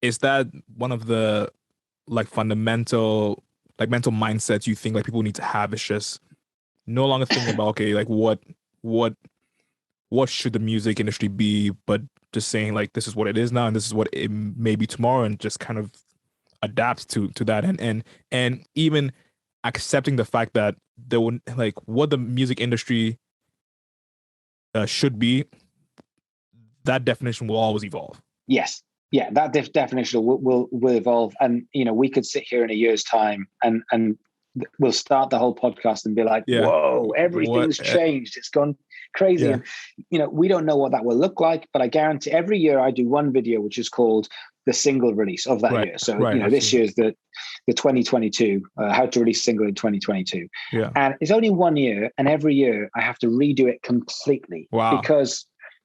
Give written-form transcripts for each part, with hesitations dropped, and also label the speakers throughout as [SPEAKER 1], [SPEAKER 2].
[SPEAKER 1] is that one of the like fundamental like mental mindsets you think like people need to have? It's just no longer thinking about, okay, like what what should the music industry be, but just saying like this is what it is now and this is what it may be tomorrow, and just kind of adapt to that, and even accepting the fact that there would like what the music industry should be, that definition will always evolve.
[SPEAKER 2] Yes. Yeah, that definition will evolve. And, we could sit here in a year's time and we'll start the whole podcast and be like,
[SPEAKER 1] Yeah.
[SPEAKER 2] whoa, everything's changed. It's gone crazy.
[SPEAKER 1] Yeah.
[SPEAKER 2] And, we don't know what that will look like, but I guarantee every year I do one video, which is called the single release of that year. So, this year's the 2022, how to release single in 2022.
[SPEAKER 1] Yeah.
[SPEAKER 2] And it's only 1 year. And every year I have to redo it completely.
[SPEAKER 1] Wow.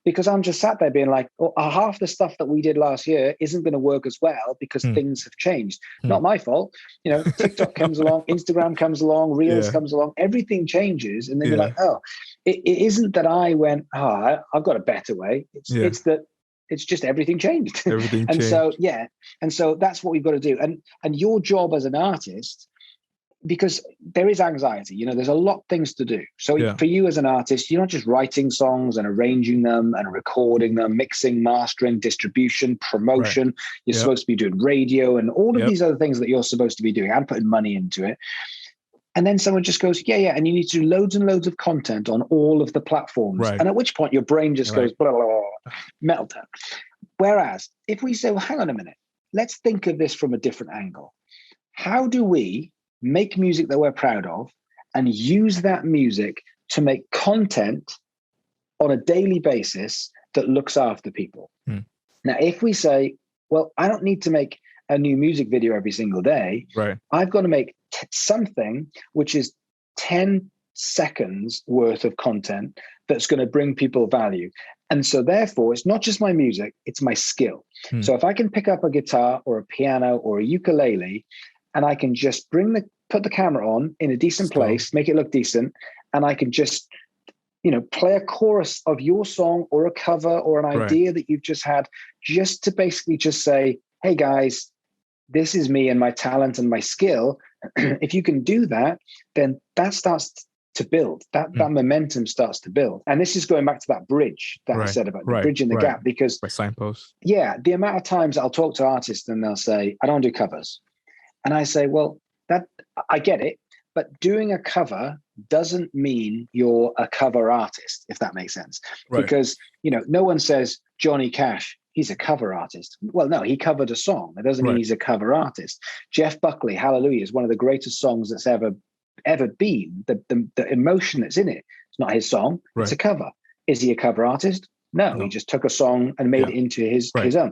[SPEAKER 2] Because I'm just sat there being like, half the stuff that we did last year isn't going to work as well because things have changed. Not my fault. TikTok comes along, Instagram comes along, Reels comes along, everything changes. And then you're like, it isn't that I went, I've got a better way. It's that it's just everything changed.
[SPEAKER 1] Everything
[SPEAKER 2] and
[SPEAKER 1] changed.
[SPEAKER 2] so that's what we've got to do. And your job as an artist, because there is anxiety, there's a lot of things to do. So for you as an artist, you're not just writing songs and arranging them and recording them, mixing, mastering, distribution, promotion. Right. You're supposed to be doing radio and all of these other things that you're supposed to be doing and putting money into it. And then someone just goes, and you need to do loads and loads of content on all of the platforms. Right. And at which point your brain just goes, blah, blah, blah, meltdown. Whereas if we say, well, hang on a minute, let's think of this from a different angle. How do we make music that we're proud of and use that music to make content on a daily basis that looks after people? Now, if we say, well, I don't need to make a new music video every single day.
[SPEAKER 1] Right.
[SPEAKER 2] I've got to make something which is 10 seconds worth of content that's going to bring people value. And so therefore, it's not just my music, it's my skill. So if I can pick up a guitar or a piano or a ukulele, and I can just put the camera on in a decent place, make it look decent, and I can just, play a chorus of your song or a cover or an idea that you've just had, just to basically just say, hey guys, this is me and my talent and my skill. If you can do that, then that starts to build. That momentum starts to build. And this is going back to that bridge that I said about the bridge in the gap, because
[SPEAKER 1] by signposts.
[SPEAKER 2] Yeah, the amount of times I'll talk to artists and they'll say, I don't do covers. And I say, well, that I get it, but doing a cover doesn't mean you're a cover artist, if that makes sense. Right. Because, no one says Johnny Cash, he's a cover artist. Well, no, he covered a song. That doesn't mean he's a cover artist. Jeff Buckley, Hallelujah, is one of the greatest songs that's ever been. The emotion that's in it, it's not his song, it's a cover. Is he a cover artist? No, he just took a song and made it into his own.